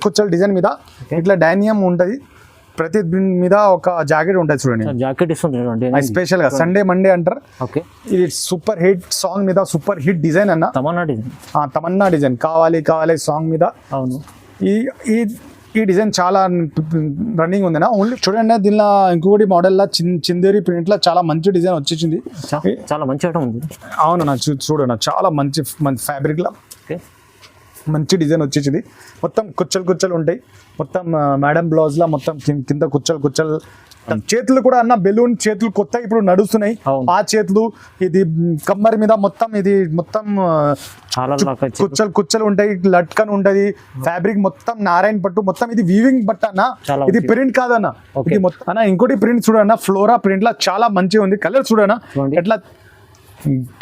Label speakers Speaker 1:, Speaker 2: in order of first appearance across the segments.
Speaker 1: కుచ్చల్ design మీద ఇట్లా డైనియం ఉంటుంది. ప్రతి మీద ఒక జాకెట్ ఉంటుంది చూడండి.
Speaker 2: జాకెట్ ఇస్తుంది
Speaker 1: స్పెషల్ గా సండే మండే అంటారు.
Speaker 2: ఓకే,
Speaker 1: ఇది సూపర్ హిట్ సాంగ్ మీద సూపర్ హిట్ డిజైన్ అన్న. తమన్నా డిజైన్ కావాలి కావాలి సాంగ్ మీద.
Speaker 2: అవును,
Speaker 1: ఈ డిజైన్ చాలా రన్నింగ్ ఉంది. ఓన్లీ చూడండి దీనిలో ఇంకొకటి మోడల్ చిందేరి ప్రింట్ లో చాలా మంచి డిజైన్ వచ్చేసింది.
Speaker 2: చాలా మంచి ఐటమ్ ఉంది.
Speaker 1: అవును నా చూడన్నా చాలా మంచి ఫ్యాబ్రిక్ లా మంచి డిజైన్ వచ్చేసింది. మొత్తం కుచ్చలు ఉంటాయి. మొత్తం మేడం బ్లౌజ్ లా మొత్తం కింద కుచ్చలు. చేతులు కూడా అన్న బెలూన్ చేతులు కొత్త ఇప్పుడు నడుస్తున్నాయి. ఆ చేతులు ఇది కమ్మరి మీద మొత్తం ఇది మొత్తం కుచ్చలు ఉంటాయి. లట్కన్ ఉంటది. ఫ్యాబ్రిక్ మొత్తం నారాయణ పట్టు మొత్తం ఇది వీవింగ్ బట్ట అన్న. ఇది ప్రింట్ కాదన్న. ఇది మొత్తం అన్న ఇంకోటి ప్రింట్ చూడన్న ఫ్లోరా ప్రింట్ లా చాలా మంచిగా ఉంది. కలర్ చూడన్నా ఎట్లా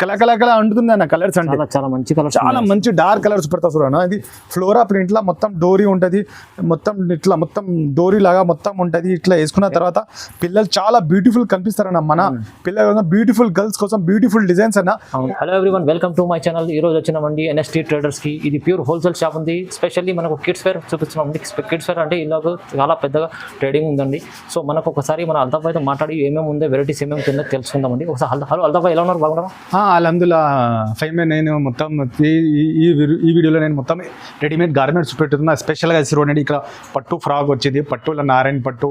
Speaker 1: కళ అంటుంది అన్న. కలర్స్ అంటే చాలా మంచి డార్క్ కలర్స్ పెడతా చూడన్నా. ఇది ఫ్లోరా ప్రింట్ లా మొత్తం డోరీ ఉంటది. మొత్తం డోరీ లాగా మొత్తం ఉంటది. ఇట్లా వేసుకున్న తర్వాత పిల్లలు చాలా బ్యూటిఫుల్ కనిపిస్తారన్న. మన పిల్లలు బ్యూటిఫుల్ గర్ల్స్ కోసం బ్యూటిఫుల్ డిజైన్స్ అన్న.
Speaker 2: Hello everyone, welcome to my channel. ఈ రోజు వచ్చినామండి ఎన్ఎస్టీ ట్రేడర్స్ కి. ఇది ప్యూర్ హోల్సేల్ షాప్ ఉంది. స్పెషల్లీ మనకు కిడ్స్ వేర్ చూపిస్తున్నామండి. కిడ్స్ వేర్ అంటే ఇలాగ చాలా పెద్దగా ట్రేడింగ్ ఉందండి. సో మనకు ఒకసారి మన అల్తాఫ్ అయితే మాట్లాడి ఏమేమి ఉందో వెరైటీస్ ఏమేమి ఉందో తెలుసుకుందామండి. ఒకసారి హలో అల్తాఫ్, ఎలా ఉన్నారు? బాగున్నారా?
Speaker 1: అల్హమ్దుల్లా ఫైవ్. నేను మొత్తం ఈ వీడియోలో నేను మొత్తం రెడీమేడ్ గార్మెంట్స్ పెట్టుతున్నా. స్పెషల్గా చూడండి, ఇక్కడ పట్టు ఫ్రాక్ వచ్చింది. పట్టుల నారాయణ పట్టు,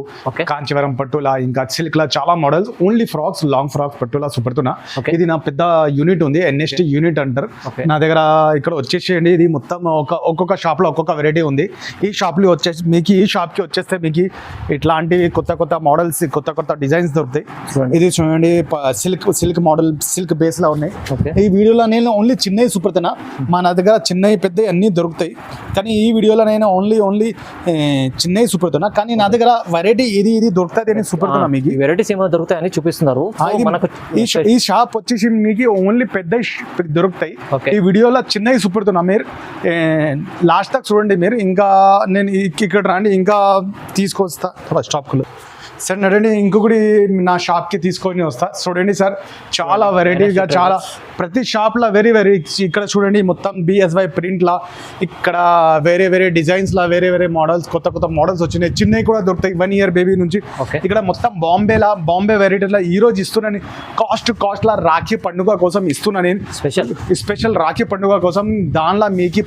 Speaker 1: కాంచీవరం పట్టులా, ఇంకా సిల్క్ లా చాలా models. Only frocks, long frocks పట్టులా చూపెడుతున్నా. ఇది నా పెద్ద యూనిట్ ఉంది, ఎన్ఎస్టీ యూనిట్ అంటారు. నా దగ్గర ఇక్కడ వచ్చేసేయండి. ఇది మొత్తం ఒక్కొక్క షాప్ లో ఒక్కొక్క వెరైటీ ఉంది. ఈ షాప్ లో వచ్చేసి మీకు ఈ షాప్ కి వచ్చేస్తే మీకు ఇట్లాంటివి కొత్త మోడల్స్, కొత్త డిజైన్స్ దొరుకుతాయి. ఇది చూడండి సిల్క్ మోడల్, సిల్క్ బేస్ లో ఉన్నాయి. ఈ వీడియోలో నేను ఓన్లీ చిన్నవి చూపెడుతున్నా. మన దగ్గర చిన్నవి పెద్దవి అన్ని దొరుకుతాయి, కానీ ఈ వీడియోలో నేను ఓన్లీ చిన్నవి చూపెడుతున్నా. కానీ నా దగ్గర వెరైటీ ఇది దొరుకుతుంది అని చూపెడుతున్నా. మీకు
Speaker 2: వెరైటీస్ ఏమైనా దొరుకుతాయి అని చూపిస్తున్నారు.
Speaker 1: ఈ షాప్ వచ్చేసి మీకు ఓన్లీ పెద్ద దొరుకుతాయి. ఈ వీడియోలో చిన్నవి చూపెడుతున్నా. మీరు లాస్ట్ దాకా చూడండి. మీరు ఇంకా నేను ఇక్కడ రండి, ఇంకా తీసుకొస్తా స్టాక్ లో. సార్ నడండి, ఇంకొకటి నా షాప్కి తీసుకొని వస్తా. చూడండి సార్, చాలా వెరైటీగా చాలా ప్రతి షాప్లో వెరీ ఇక్కడ చూడండి మొత్తం బిఎస్వై ప్రింట్లా, ఇక్కడ వేరే డిజైన్స్లా వేరే మోడల్స్, కొత్త మోడల్స్ వచ్చినాయి. చిన్నవి కూడా దొరుకుతాయి 1 year బేబీ నుంచి. ఇక్కడ మొత్తం బాంబే వెరైటీలా ఈరోజు ఇస్తున్నాను. కాస్ట్లా రాఖీ పండుగ కోసం ఇస్తున్నా నేను. స్పెషల్ రాఖీ పండుగ కోసం. దానిలో మీకు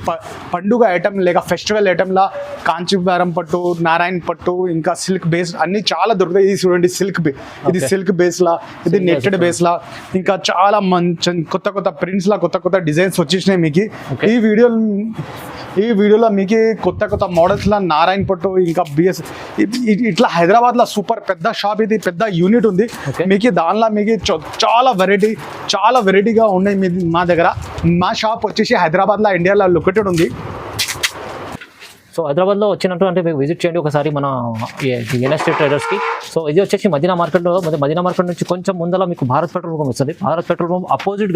Speaker 1: పండుగ ఐటమ్ లేక ఫెస్టివల్ ఐటమ్లా కాంచీవరం పట్టు, నారాయణ పట్టు, ఇంకా సిల్క్ బేస్ అన్ని చాలా దొరుకుతాయి. ఇది చూడండి ఇది సిల్క్ బేస్ లా, ఇది నెట్టెడ్ బేస్ లా, ఇంకా చాలా మంచి కొత్త ప్రింట్స్ లా కొత్త డిజైన్స్ వచ్చేసినాయి మీకు. ఈ వీడియోలో మీకు కొత్త మోడల్స్ లా నారాయణ పట్టు, ఇంకా బిఎస్ ఇట్లా హైదరాబాద్ లో సూపర్ పెద్ద షాప్. ఇది పెద్ద యూనిట్ ఉంది మీకు. దానిలో మీకు చాలా వెరైటీగా ఉన్నాయి మా దగ్గర. మా షాప్ వచ్చేసి హైదరాబాద్ లో, ఇండియాలో లొకేటెడ్ ఉంది.
Speaker 2: సో హైదరాబాద్లో వచ్చినట్టు అంటే మీకు విజిట్ చేయండి ఒకసారి మన ఎన్ఎస్టీ ట్రేడర్స్కి. సో ఇది వచ్చేసి మదీనా మార్కెట్లో, మదీనా మార్కెట్ నుంచి కొంచెం ముందర మీకు భారత్ పెట్రోల్ పంప్ వస్తుంది. భారత్ పెట్రోల్ పంప్ అపోజిట్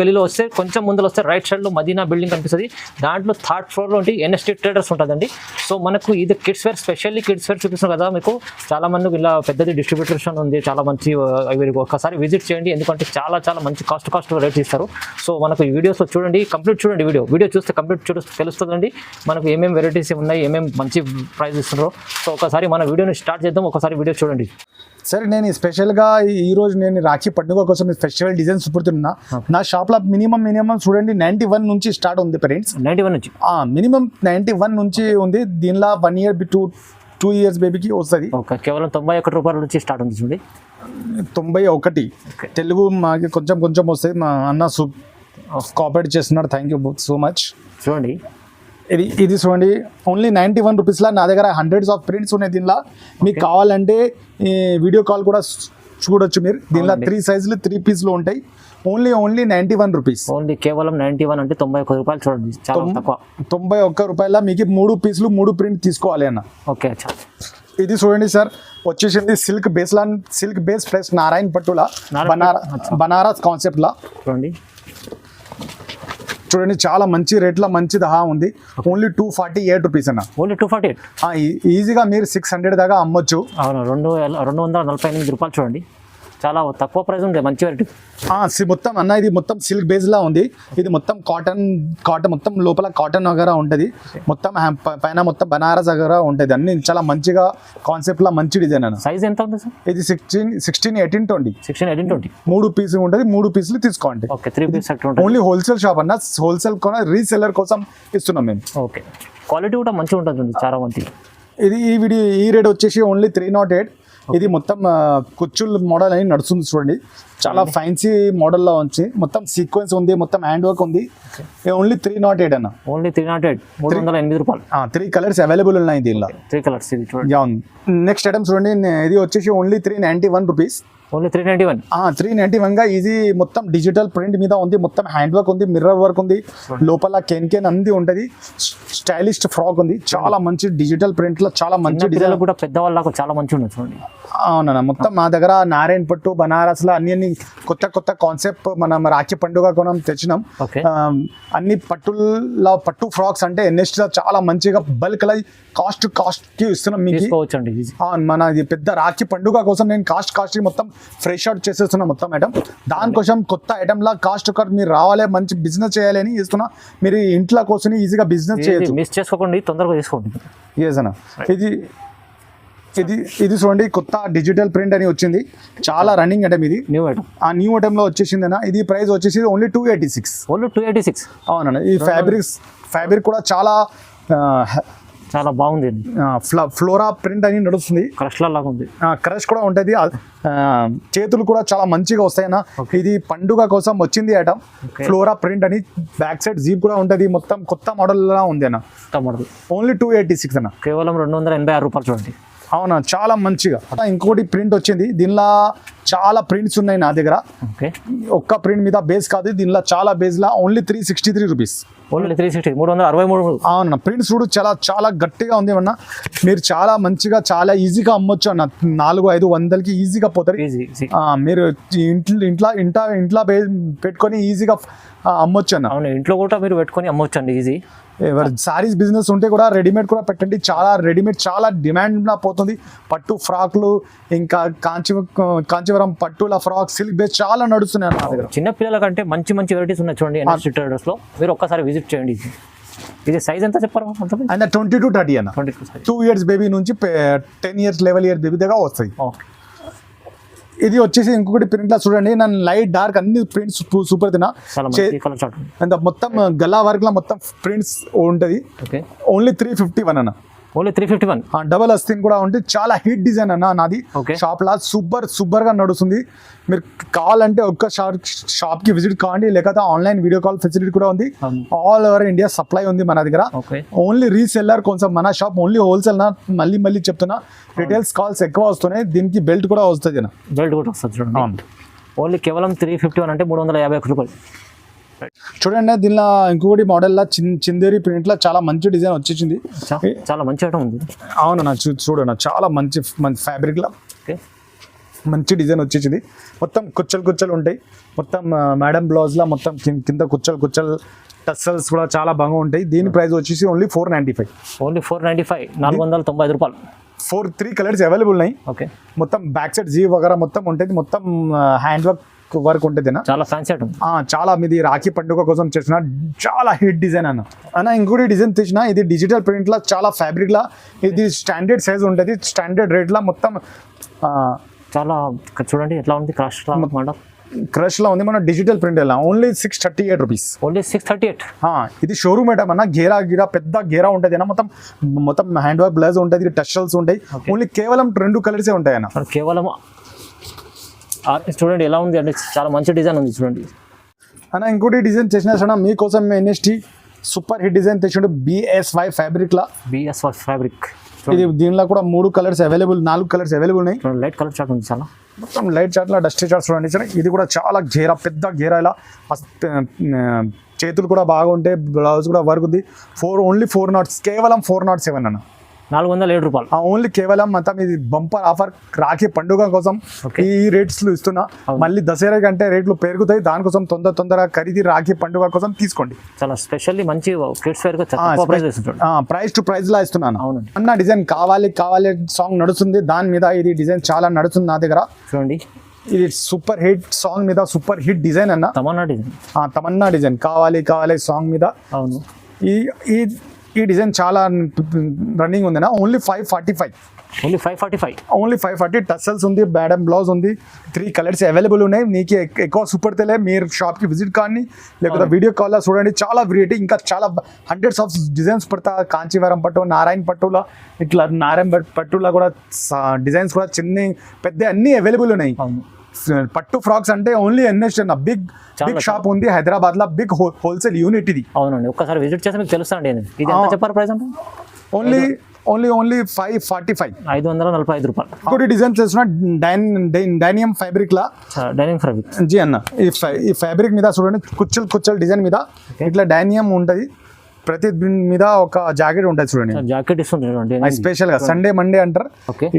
Speaker 2: గలీలో వస్తే కొంచెం ముందర వస్తే రైట్ సైడ్లో మదీనా బిల్డింగ్ కనిపిస్తుంది. దాంట్లో 3rd floorలో ఉంటే ఎన్ఎస్టీ ట్రేడర్స్ ఉంటుందండి. సో మనకు ఇది kids wear, specially kids wear చూపిస్తున్నాం కదా మీకు. చాలా మంది ఇలా పెద్దది డిస్ట్రిబ్యూషన్ ఉంది, చాలా మంచి. ఒకసారి విజిట్ చేయండి, ఎందుకంటే చాలా మంచి కాస్ట్ రేట్స్ ఇస్తారు. సో మనకు ఈ వీడియోస్లో చూడండి, కంప్లీట్ చూడండి. వీడియో చూస్తే కంప్లీట్ తెలుస్తుందండి మనకు ఏమేమి వెరైటీస్ ఉన్నాయి, ఏమేమి మంచి ప్రైస్ ఇస్తున్నారో. సో ఒకసారి మన వీడియోని స్టార్ట్ చేద్దాం. ఒకసారి వీడియో చూడండి.
Speaker 1: సరే, నేను స్పెషల్గా ఈరోజు నేను రాఖీ పండుగ కోసం ఫెస్టివల్ డిజైన్స్ చూపుతున్నా. నా షాప్లో మినిమం చూడండి 91 నుంచి స్టార్ట్ ఉంది ఫ్రెండ్స్.
Speaker 2: 91 నుంచి
Speaker 1: మినిమం 91 నుంచి ఉంది. దీనిలో 1 year 2 years బేబీకి వస్తుంది.
Speaker 2: కేవలం 91 రూపాయల నుంచి స్టార్ట్ ఉంది చూడండి.
Speaker 1: 91 తెలుగు మాకు కొంచెం వస్తుంది. మా అన్న కోఆపరేట్ చేస్తున్నాడు. Thank you so much.
Speaker 2: చూడండి
Speaker 1: ఇది చూడండి, ఓన్లీ 91 రూపీస్లా. నా దగ్గర హండ్రెడ్స్ ఆఫ్ ప్రింట్స్ ఉన్నాయి దీనిలో. మీకు కావాలంటే వీడియో కాల్ కూడా చూడొచ్చు మీరు. దీనిలో 3 సైజులు 3 పీస్లు ఉంటాయి. Only 91 rupees.
Speaker 2: ఓన్లీ కేవలం 91 అంటే 91 రూపాయలు. చూడండి చాలా తక్కువ.
Speaker 1: 91 రూపాయల మీకు 3 పీసులు 3 ప్రింట్ తీసుకోవాలి అన్న.
Speaker 2: ఓకే,
Speaker 1: ఇది చూడండి సార్, వచ్చేసింది సిల్క్ బేస్ ప్లస్ నారాయణ పట్టులా, బనారస్ కాన్సెప్ట్ లా. చూడండి చాలా మంచి రేట్లో మంచి దహా ఉంది. ఓన్లీ 248 రూపీస్ అన్న.
Speaker 2: ఓన్లీ 248.
Speaker 1: ఈజీగా మీరు 600 దాకా అమ్మొచ్చు.
Speaker 2: అవును, 248 రూపాయలు. చూడండి చాలా తక్కువ ప్రైస్ ఉంటాయి, మంచి వెరైటీ.
Speaker 1: మొత్తం అన్న ఇది మొత్తం సిల్క్ బేస్ లా ఉంది. ఇది మొత్తం కాటన్ మొత్తం లోపల కాటన్ వగేరా ఉంటుంది. మొత్తం పైన మొత్తం బనారస్ వగేరా ఉంటుంది. అన్ని చాలా మంచిగా కాన్సెప్ట్ లా మంచి డిజైన్ అన్న.
Speaker 2: సైజ్ ఎంత ఉంది సార్?
Speaker 1: ఇది 16, 18, 20.
Speaker 2: 16, 18, 20.
Speaker 1: 3 పీసులు ఉంటుంది. 3 పీసులు తీసుకోండి.
Speaker 2: ఓకే, 3 పీస్ సెట్ ఉంటుంది.
Speaker 1: ఓన్లీ హోల్సేల్ షాప్ అన్న. హోల్సేల్ కొన రీసెల్లర్ కోసం ఇస్తున్నాం మేము.
Speaker 2: ఓకే, క్వాలిటీ కూడా మంచిగా ఉంటుంది చాలా మంది.
Speaker 1: ఇది ఈ రేట్ వచ్చేసి ఓన్లీ 308. ఇది మొత్తం కుచ్చుల్ మోడల్ అని నడుస్తుంది చూడండి. చాలా ఫ్యాన్సీ మోడల్లో వచ్చి మొత్తం సీక్వెన్స్ ఉంది, మొత్తం హ్యాండ్ వర్క్ ఉంది. ఓన్లీ 308 అన్న.
Speaker 2: ఓన్లీ 308, 308 రూపాయలు.
Speaker 1: 3 కలర్స్ అవైలబుల్ ఉన్నాయి దీనిలో.
Speaker 2: 3 కలర్స్ ఇది చూడండి.
Speaker 1: నెక్స్ట్ ఐటమ్ చూడండి. ఇది వచ్చేసి ఓన్లీ 391 రూపీస్.
Speaker 2: ఓన్లీ 391.
Speaker 1: 391 గా ఈజీ. మొత్తం డిజిటల్ ప్రింట్ మీద ఉంది. మొత్తం హ్యాండ్ వర్క్ ఉంది, మిర్రర్ వర్క్ ఉంది, లోపల కెన్ అంది ఉంటుంది. స్టైలిష్ ఫ్రాక్ ఉంది. చాలా మంచి డిజిటల్ ప్రింట్ లో చాలా మంచి డిజైన్
Speaker 2: కూడా పెద్దవాళ్ళకు చాలా మంచి ఉంది చూడండి.
Speaker 1: అవునన్నా. మొత్తం మా దగ్గర నారాయణ పట్టు, బనారస్ లో అన్ని కొత్త కాన్సెప్ట్ మనం రాఖీ పండుగ కొనం తెచ్చినాం. అన్ని పట్టు ఫ్రాక్స్ అంటే ఎన్ఎస్ట్ లో చాలా మంచిగా బల్క్ కాస్ట్ కి ఇస్తున్నాం మీకు. మన పెద్ద రాఖీ పండుగ కోసం నేను కాస్ట్ మొత్తం ఫ్రెష్ అవుట్ చేసేస్తున్నా మొత్తం ఐటమ్. దానికోసం కొత్త ఐటమ్ లా కాస్ట్ మీరు రావాలి, మంచి బిజినెస్ చేయాలి అని ఇస్తున్నా. మీరు ఇంట్లో కోసం ఈజీగా బిజినెస్ చేయొచ్చు.
Speaker 2: మిస్ చేసుకోకండి, తొందరగా తీసుకోండి.
Speaker 1: ఎస్ అన్న. ఇది చూడండి, కొత్త డిజిటల్ ప్రింట్ అని వచ్చింది. చాలా రన్నింగ్ ఐటమ్ ఇది. న్యూ ఐటమ్ లో వచ్చేసింది అన్న. ఇది ప్రైస్ వచ్చేసి ఓన్లీ 286.
Speaker 2: ఓన్లీ 286.
Speaker 1: అవునన్న. ఈ ఫ్యాబ్రిక్ కూడా చాలా
Speaker 2: బాగుంది.
Speaker 1: ఫ్లోరా ప్రింట్ అని నడుస్తుంది.
Speaker 2: క్రష్ లాగా ఉంది.
Speaker 1: క్రష్ కూడా ఉంటుంది. చేతులు కూడా చాలా మంచిగా వస్తాయన్న. ఇది పండుగ కోసం వచ్చింది ఐటమ్. ఫ్లోరా ప్రింట్ అని. బ్యాక్ సైడ్ జీప్ కూడా ఉంటుంది. మొత్తం కొత్త మోడల్ లా ఉంది అన్న. ఓన్లీ 286 అన్న.
Speaker 2: కేవలం 286 రూపాయలు చూడండి.
Speaker 1: అవునా, చాలా మంచిగా. ఇంకోటి ప్రింట్ వచ్చింది. దీనిలో చాలా ప్రింట్స్ ఉన్నాయి నా దగ్గర. ఒక్క ప్రింట్ మీద బేస్ కాదు, దీనిలో చాలా బేస్ లా. Only 363 rupees.
Speaker 2: ఓన్లీ 360, 363.
Speaker 1: అవునన్న. ప్రింట్స్ కూడా చాలా గట్టిగా ఉంది అన్న. మీరు చాలా మంచిగా చాలా ఈజీగా అమ్మొచ్చు అన్న. 400-500కి ఈజీగా పోతారు. మీరు ఇంట్లో పెట్టుకొని ఈజీగా అమ్మొచ్చు అన్న.
Speaker 2: అవును, ఇంట్లో కూడా మీరు పెట్టుకొని అమ్మొచ్చు అండి ఈజీ.
Speaker 1: సారీస్ బిజినెస్ ఉంటే కూడా రెడీమేడ్ కూడా పెట్టండి. రెడీమేడ్ చాలా డిమాండ్ లా పోతుంది. పట్టు ఫ్రాక్లు, ఇంకా కాంచీవరం పట్టుల ఫ్రాక్, సిల్క్ బేస్ చాలా నడుస్తున్నాయి అన్న దగ్గర.
Speaker 2: చిన్న పిల్లల కంటే మంచి వెరైటీస్ ఉన్నాయి చూడండి ఎన్ఎస్టీ ట్రేడర్స్ లో. మీరు ఒక్కసారి విజిట్ చేయండి. ఇది సైజ్ ఎంత చెప్పారు?
Speaker 1: 20 to 30 అన్న. 2 years బేబీ నుంచి 10 years 11 years బేబీ దగ్గర వస్తాయి. ఇది వచ్చేసి ఇంకొకటి ప్రింట్ లా చూడండి. నన్ను లైట్ డార్క్ అన్ని ప్రింట్స్ సూపర్ తిన్నా. మొత్తం గల్లా వర్క్ లా మొత్తం ప్రింట్స్ ఉంటది. ఓన్లీ 351 అన్న.
Speaker 2: ఓన్లీ 351.
Speaker 1: డబల్ అస్తిన్ కూడా ఉంటుంది. చాలా హిట్ డిజైన్ అన్న నాది. షాప్ లా సూపర్ గా నడుస్తుంది. మీరు కావాలంటే ఒక్క షాప్ కి విజిట్ కావండి, లేకపోతే ఆన్లైన్ వీడియో కాల్ ఫెసిలిటీ కూడా ఉంది. ఆల్ ఓవర్ ఇండియా సప్లై ఉంది మన దగ్గర. ఓన్లీ రీసెల్లర్ కొంచెం. మన షాప్ ఓన్లీ హోల్సేల్ నా. మళ్ళీ చెప్తున్నా, రిటైల్స్ కాల్స్ ఎక్కువ వస్తున్నాయి. దీనికి బెల్ట్ కూడా వస్తుంది అన్న.
Speaker 2: బెల్ట్ కూడా వస్తుంది. ఓన్లీ కేవలం 351 అంటే 351 రూపాయలు.
Speaker 1: చూడండి, దీనిలో ఇంకొకటి మోడల్ లా చిందేరి ప్రింట్ లా చాలా మంచి డిజైన్ వచ్చేసింది.
Speaker 2: చాలా మంచి ఐటమ్ ఉంది.
Speaker 1: అవునన్నా, చూడన్నా చాలా మంచి ఫ్యాబ్రిక్ లా మంచి డిజైన్ వచ్చేసింది. మొత్తం కుచ్చలు ఉంటాయి. మొత్తం మేడం బ్లౌజ్ లా మొత్తం కింద కుచ్చలు టస్సల్స్ కూడా చాలా బాగా ఉంటాయి. దీని ప్రైస్ వచ్చేసి ఓన్లీ 495.
Speaker 2: ఓన్లీ 495, 495 రూపాయలు.
Speaker 1: 3 కలర్స్ అవైలబుల్ ఉన్నాయి. మొత్తం బ్యాక్ సైడ్ జీ వగేరా మొత్తం ఉంటుంది. మొత్తం హ్యాండ్ వర్క్ ఉంటుంది.
Speaker 2: చాలా ఫ్యాన్సీ ఐటమ్.
Speaker 1: చాలా మీది రాఖీ పండుగ కోసం చేసిన చాలా హిట్ డిజైన్ అన్న. ఇంకోటి డిజైన్ తెచ్చిన. ఇది డిజిటల్ ప్రింట్ లా చాలా ఫ్యాబ్రిక్ లా. ఇది స్టాండర్డ్ సైజ్ ఉంటుంది. స్టాండర్డ్ రేట్ లా మొత్తం
Speaker 2: చాలా చూడండి ఎట్లా ఉంది.
Speaker 1: క్రష్ లా ఉంది. మన డిజిటల్ ప్రింట్ ఎలా. Only 638 rupees.
Speaker 2: ఓన్లీ 638.
Speaker 1: ఇది షోరూమ్ ఐటమ్ అన్న. గేరా పెద్ద గేరా ఉంటుంది అన్న. మొత్తం హ్యాండ్ వర్క్ బ్లౌజ్ ఉంటుంది. టషల్స్ ఉంటాయి. ఓన్లీ కేవలం 2 కలర్సే ఉంటాయి అన్న.
Speaker 2: కేవలం చూడండి ఎలా ఉంది అంటే చాలా మంచి డిజైన్ ఉంది చూడండి
Speaker 1: అన్న. ఇంకోటి డిజైన్ చేసిన మీకోసం ఎన్ఎస్టీ సూపర్ హిట్ డిజైన్ తెచ్చిండు. BSY ఫ్యాబ్రిక్ లా.
Speaker 2: BSY fabric.
Speaker 1: ఇది దీనిలో కూడా 3 కలర్స్ అవైలబుల్, 4 కలర్స్ అవైలబుల్ ఉన్నాయి.
Speaker 2: లైట్ కలర్ చార్ట్ ఉంది. చాలా
Speaker 1: మొత్తం లైట్ చార్ట్ లా డస్టీ చార్ట్స్ చూడండి. ఇది కూడా చాలా పెద్ద గేరా ఇలా. చేతులు కూడా బాగుంటాయి. బ్లౌజ్ కూడా వర్క్ ఉంది. ఓన్లీ 407, కేవలం 407 అన్న.
Speaker 2: 407 రూపాయలు.
Speaker 1: ఓన్లీ కేవలం మొత్తం ఇది బంపర్ ఆఫర్. రాఖీ పండుగ కోసం ఈ రేట్స్ ఇస్తున్నా. మళ్ళీ దసరా కంటే రేట్లు పెరుగుతాయి. దానికోసం తొందరగా ఖరీదు రాఖీ పండుగ కోసం తీసుకోండి.
Speaker 2: చాలా స్పెషల్లీ మంచి kids wear
Speaker 1: price to price లా ఇస్తున్నాను అన్న. డిజైన్ కావాలి సాంగ్ నడుస్తుంది. దాని మీద ఇది డిజైన్ చాలా నడుస్తుంది నా దగ్గర.
Speaker 2: చూడండి
Speaker 1: ఇది సూపర్ హిట్ సాంగ్ మీద సూపర్ హిట్ డిజైన్ అన్న.
Speaker 2: తమన్నా డిజైన్.
Speaker 1: తమన్నా డిజైన్ కావాలి కావాలి సాంగ్ మీద.
Speaker 2: అవును.
Speaker 1: ఈ ఈ ఈ డిజైన్ చాలా రన్నింగ్ ఉంది నా. ఓన్లీ 545.
Speaker 2: ఓన్లీ 545.
Speaker 1: ఓన్లీ 540. టసల్స్ ఉంది, బ్యాడమ్ బ్లౌజ్ ఉంది, 3 కలర్స్ అవైలబుల్ ఉన్నాయి. నీకు ఎక్కువ సూపర్ తెలే మీరు షాప్కి విజిట్ కానీ లేకపోతే వీడియో కాల్లో చూడండి. చాలా వెరైటీ, ఇంకా చాలా హండ్రెడ్స్ ఆఫ్ డిజైన్స్ పడతా. కాంచీవరం పట్టు, నారాయణ పట్టులా, ఇట్లా నారాయణ పట్టులా కూడా డిజైన్స్ కూడా చిన్న పెద్ద అన్ని అవైలబుల్ ఉన్నాయి. పట్టు ఫ్రాక్స్ అంటే ఓన్లీ ఎన్ఎస్ అన్న బిగ్ షాప్ ఉంది హైదరాబాద్ లో, బిగ్ హోల్సేల్ యూనిట్ ఇది.
Speaker 2: అవునండి, ఒక్కసారి విజిట్ చేస్తే మీకు తెలుస్తాండి. ఇది ఎంత చెప్పారు ప్రైస్ అంటే?
Speaker 1: ఓన్లీ 545.
Speaker 2: 545 రూపాయలు.
Speaker 1: ఇంకోటి డిజైన్ చేస్తున్న డైనియం ఫ్యాబ్రిక్ లా.
Speaker 2: డైనింగ్ ఫ్యాబ్రిక్
Speaker 1: జీ అన్న. ఈ ఫ్యాబ్రిక్ మీద చూడండి, కుచ్చల్ డిజైన్ మీద ఇట్లా డైనియం ఉంటది. ప్రతి మీద ఒక జాకెట్ ఉంటుంది చూడండి.
Speaker 2: జాకెట్ ఇస్తుంది
Speaker 1: స్పెషల్ గా సండే మండే అంటారు.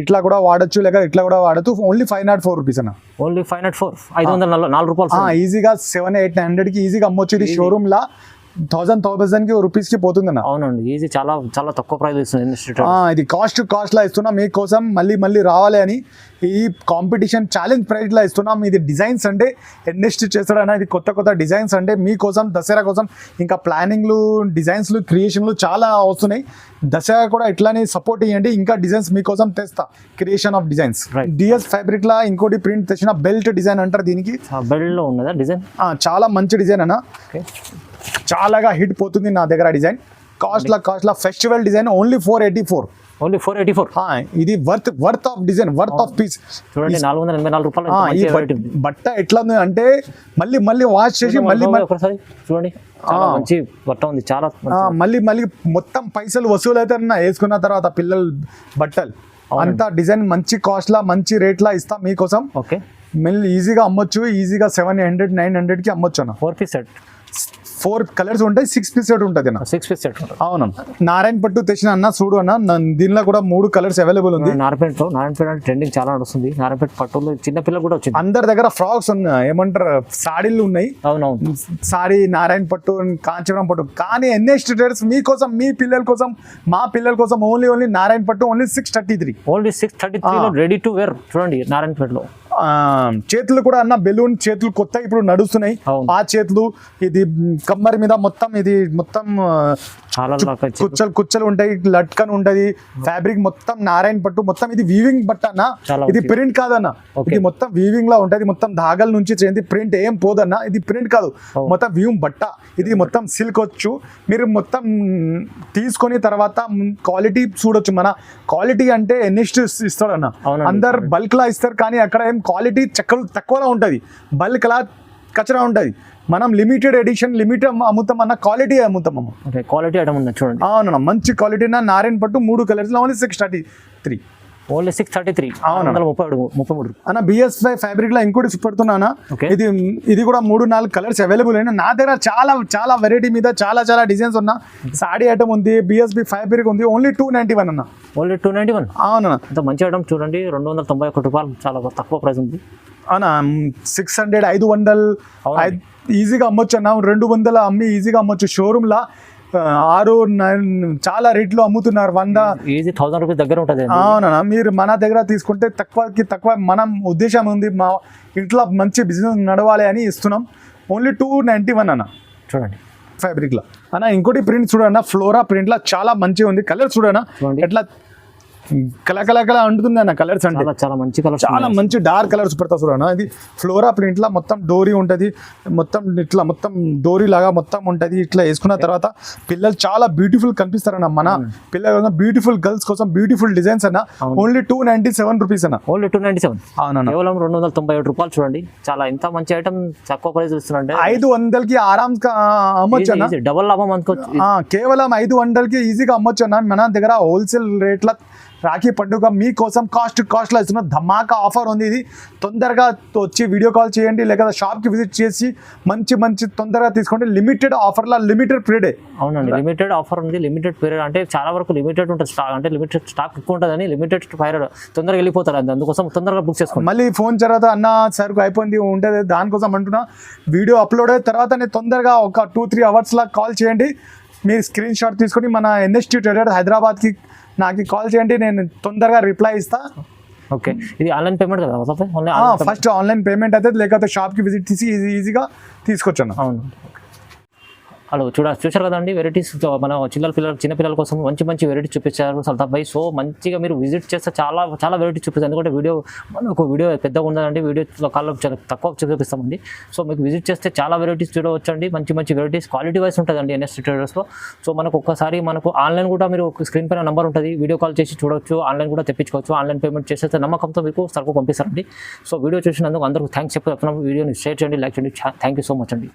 Speaker 1: ఇట్లా కూడా వాడచ్చు, లేక ఇట్లా కూడా వాడచ్చు. ఓన్లీ 504 రూపీస్ అన్న.
Speaker 2: ఓన్లీ 504. 504 రూపాయలు.
Speaker 1: ఈజీగా 700-800 కి ఈజీగా అమ్మొచ్చు. ఇది షోరూమ్ లా 1000 రూపీస్ కి పోతుంది అన్న.
Speaker 2: అవునండి, ఈజీ. చాలా చాలా తక్కువ ప్రైస్ ఇస్తుంది.
Speaker 1: ఇది కాస్ట్ లా ఇస్తున్నా మీకోసం, మళ్ళీ రావాలి అని. ఈ కాంపిటీషన్ ఛాలెంజ్ ప్రైస్ లా ఇస్తున్నాం. ఇది డిజైన్స్ అంటే ఎన్ఎస్ట్ చేస్తాడన్న. ఇది కొత్త డిజైన్స్ అంటే మీకోసం దసరా కోసం ఇంకా ప్లానింగ్లు, డిజైన్స్లు, క్రియేషన్లు చాలా వస్తున్నాయి. దసరా కూడా ఇట్లానే సపోర్ట్ ఇవ్వండి. ఇంకా డిజైన్స్ మీకోసం తెస్తా. Creation of designs. DS fabric లా ఇంకోటి ప్రింట్ తెచ్చిన బెల్ట్ డిజైన్ అంటారు దీనికి.
Speaker 2: బెల్ట్ లో ఉన్నదా డిజైన్? చాలా
Speaker 1: మంచి డిజైన్ అన్న. చాలాగా హిట్ పోతుంది నా దగ్గర డిజైన్. కాస్ట్ లా ఫెస్టివల్ డిజైన్ ఓన్లీ 484.
Speaker 2: ఓన్లీ 484.
Speaker 1: ఇది worth of design, worth of piece.
Speaker 2: చూడండి 484 రూపాయలు.
Speaker 1: బట్ట ఎట్లా ఉంది అంటే మళ్ళీ వాష్ చేసి మళ్ళీ
Speaker 2: ఒకసారి చూడండి. మంచి బట్ట ఉంది, చాలా.
Speaker 1: మళ్ళీ మొత్తం పైసలు వసూలు అయితే వేసుకున్న తర్వాత పిల్లల బట్టలు అంతా డిజైన్ మంచి కాస్ట్ లా, మంచి రేట్ లా ఇస్తా మీకోసం.
Speaker 2: ఓకే,
Speaker 1: మళ్ళీ ఈజీగా అమ్మొచ్చు. ఈజీగా 700-900 కి అమ్మొచ్చు అన్న.
Speaker 2: 4 పీస్ సెట్.
Speaker 1: 4 కలర్స్ ఉంటాయి, 6 పీస్ సెట్ ఉంటుంది అన్న.
Speaker 2: 6 పీస్ సెట్.
Speaker 1: అవును, నారాయణ పట్టు తెచ్చిన అన్న. చూడు అన్న, దీనిలో కూడా 3 కలర్స్ అవైలబుల్ ఉంది.
Speaker 2: నారాయణపేట అంటే ట్రెండింగ్ చాలా నడుస్తుంది. నారాయణపేట పట్టులో చిన్న పిల్లలు కూడా వచ్చింది.
Speaker 1: అందరి దగ్గర ఫ్రాక్స్ ఉన్నాయి, ఏమంటారు సాడీలు ఉన్నాయి.
Speaker 2: అవునవును,
Speaker 1: సారీ నారాయణ పట్టు, కాంచీవరం పట్టు. కానీ ఎన్ఎస్ ట్రేడర్స్ మీకోసం, మీ పిల్లల కోసం, మా పిల్లల కోసం ఓన్లీ నారాయణ పట్టు only 633.
Speaker 2: Only 633 ready to wear. చూడండి నారాయణపేటలో
Speaker 1: చేతులు కూడా అన్న బెలూన్ చేతులు కొత్త ఇప్పుడు నడుస్తున్నాయి. ఆ చేతులు ఇది కమ్మరి మీద మొత్తం ఇది మొత్తం
Speaker 2: చాలా
Speaker 1: కుచ్చలు ఉంటాయి, లట్కన్ ఉంటది. ఫ్యాబ్రిక్ మొత్తం నారాయణ పట్టు. మొత్తం ఇది వీవింగ్ బట్ట అన్న. ఇది ప్రింట్ కాదన్న. ఇది మొత్తం వీవింగ్ లా ఉంటది. మొత్తం ధాగల నుంచి చేయండి. ప్రింట్ ఏం పోదన్న. ఇది ప్రింట్ కాదు, మొత్తం వీవింగ్ బట్ట. ఇది మొత్తం సిల్క్ వచ్చు. మీరు మొత్తం తీసుకొని తర్వాత క్వాలిటీ చూడొచ్చు. మన క్వాలిటీ అంటే ఎన్నిస్ట్ ఇస్తాడన్న. అందరు బల్క్ లా ఇస్తారు, కానీ అక్కడ ఏం క్వాలిటీ తక్కువలో ఉంటుంది. బల్క్ లా కచరా ఉంటుంది. మనం లిమిటెడ్ ఎడిషన్ అమ్ముతాం అన్న. క్వాలిటీ అమ్ముతాం అమ్మ.
Speaker 2: క్వాలిటీ ఐటమ్ ఉంది చూడండి.
Speaker 1: అవునన్నా, మంచి క్వాలిటీ. నారాయణ పట్టు 3 కలర్స్ ఓన్లీ 633.
Speaker 2: ఓన్లీ 633. 633
Speaker 1: అన్న. బిఎస్5 ఫ్యాబ్రిక్ లో ఇంకోటి పెడుతున్నా. ఇది కూడా 3-4 కలర్స్ అవైలబుల్ అయినా. నా దగ్గర చాలా వెరైటీ మీద చాలా డిజైన్స్ ఉన్నా. సాడీ ఐటమ్ ఉంది, బిఎస్బి ఫ్యాబ్రిక్ ఉంది. ఓన్లీ 291 అన్న.
Speaker 2: ఓన్లీ 291.
Speaker 1: అవునన్నా,
Speaker 2: ఇంత మంచి ఐటమ్ చూడండి. 291 రూపాయలు, చాలా తక్కువ ప్రైస్ ఉంది
Speaker 1: అన్న. 600, 500 ఈజీగా అమ్మొచ్చు అన్న. 200 అమ్మి ఈజీగా అమ్మొచ్చు. షోరూమ్ లా 6-9 చాలా రేట్లో అమ్ముతున్నారు. 100
Speaker 2: ఈజీ 1000 రూపీస్ దగ్గర ఉంటుంది.
Speaker 1: అవునా, మీరు మన దగ్గర తీసుకుంటే తక్కువ మనం ఉద్దేశం ఉంది. మా ఇంట్లో మంచి బిజినెస్ నడవాలి అని ఇస్తున్నాం. ఓన్లీ 291 అన్న.
Speaker 2: చూడండి
Speaker 1: ఫ్యాబ్రిక్ లా అన్న. ఇంకోటి ప్రింట్ చూడన్నా, ఫ్లోరా ప్రింట్ లా చాలా మంచిగా ఉంది. కలర్ చూడన్నా ఎట్లా కలకల అంటుంది అన్న. కలర్స్ అంటే
Speaker 2: చాలా మంచి కలర్,
Speaker 1: చాలా మంచి డార్క్ కలర్స్ పెడతా చూడన్నా. ఇది ఫ్లోరా ప్రింట్ లా మొత్తం డోరీ ఉంటది. మొత్తం డోరీ లాగా మొత్తం ఉంటది. ఇట్లా వేసుకున్న తర్వాత పిల్లలు చాలా బ్యూటిఫుల్ కనిపిస్తారన్న. మన పిల్లలు బ్యూటిఫుల్ గర్ల్స్ కోసం బ్యూటిఫుల్ డిజైన్స్ అన్న. ఓన్లీ 297 రూపీస్ అన్న.
Speaker 2: ఓన్లీ 297.
Speaker 1: అవునన్నా,
Speaker 2: కేవలం 297 రూపాయలు. చూడండి, చాలా ఎంత మంచి ఐటమ్ తక్కువ ప్రైస్ ఇస్తున్నాంటే
Speaker 1: 500కి ఆరామ్ అమ్మొచ్చు అన్న.
Speaker 2: డబల్ లాభం అనుకోవచ్చు.
Speaker 1: కేవలం 500కి ఈజీగా అమ్మొచ్చు అన్న. మన దగ్గర హోల్సేల్ రేట్ల రాఖీ పండుగ మీకోసం కాస్ట్లో ఇస్తున్న ధమాకా ఆఫర్ ఉంది. ఇది తొందరగా వచ్చి వీడియో కాల్ చేయండి, లేకపోతే షాప్కి విజిట్ చేసి మంచి తొందరగా తీసుకోండి. లిమిటెడ్ ఆఫర్లా, లిమిటెడ్ పీరియడ్.
Speaker 2: అవునండి, లిమిటెడ్ ఆఫర్ ఉంది. లిమిటెడ్ పీరియడ్ అంటే చాలా వరకు లిమిటెడ్ ఉంటుంది స్టాక్. అంటే లిమిటెడ్ స్టాక్ ఎక్కువ ఉంటుందని లిమిటెడ్ పీరియడ్ తొందరగా వెళ్ళిపోతారు. అందుకోసం తొందరగా బుక్ చేసుకోండి.
Speaker 1: మళ్ళీ ఫోన్ తర్వాత అన్న సరుకు అయిపోయింది ఉంటుంది, దానికోసం అంటున్నా. వీడియో అప్లోడ్ అయిన తర్వాత తొందరగా ఒక 2-3 అవర్స్లా కాల్ చేయండి. మీరు స్క్రీన్ షాట్ తీసుకొని మన ఎన్ఎస్టీ ట్రేడర్ హైదరాబాద్కి నాకు కాల్ చేయండి. నేను తొందరగా రిప్లై ఇస్తా.
Speaker 2: ఓకే, ఇది ఆన్లైన్ పేమెంట్ కదా ఓన్లీ
Speaker 1: ఫస్ట్ ఆన్లైన్ పేమెంట్ అయితే, లేకపోతే షాప్కి విజిట్ చేసి ఈజీగా తీసుకొచ్చాను.
Speaker 2: అవును. హలో చూశారు కదండి వెరైటీస్, మన చిన్న పిల్లల కోసం మంచి మంచి వెరైటీస్ చూపించారు సల్తాఫ్ భాయ్. సో మంచిగా మీరు విజిట్ చేస్తే చాలా చాలా వెరైటీస్ చూపిస్తారు. ఎందుకంటే మనకు వీడియో పెద్దగా ఉండదండి, వీడియో కాల్లో తక్కువ చూపిస్తామండి. సో మీకు విజిట్ చేస్తే చాలా వెరైటీస్ చూడవచ్చండి, మంచి మంచి వెరైటీస్ క్వాలిటీ వైస్ ఉంటుందండి ఎన్ఎస్టీ ట్రేడర్స్లో. సో మనకు ఒక్కసారి మనకు ఆన్లైన్ కూడా మీరు స్క్రీన్ పైన నెంబర్ ఉంటుంది, వీడియో కాల్ చేసి చూడవచ్చు, ఆన్లైన్ కూడా తెప్పించుకోవచ్చు. ఆన్లైన్ పేమెంట్ చేస్తే నమ్మకంతో మీకు సరుకు పంపిస్తారండి. సో వీడియో చూసినందుకు అందరికీ థ్యాంక్స్ చెప్తున్నాం. వీడియోని షేర్ చేయండి, లైక్ చేయండి. థ్యాంక్ యూ సో మచ్ అండి.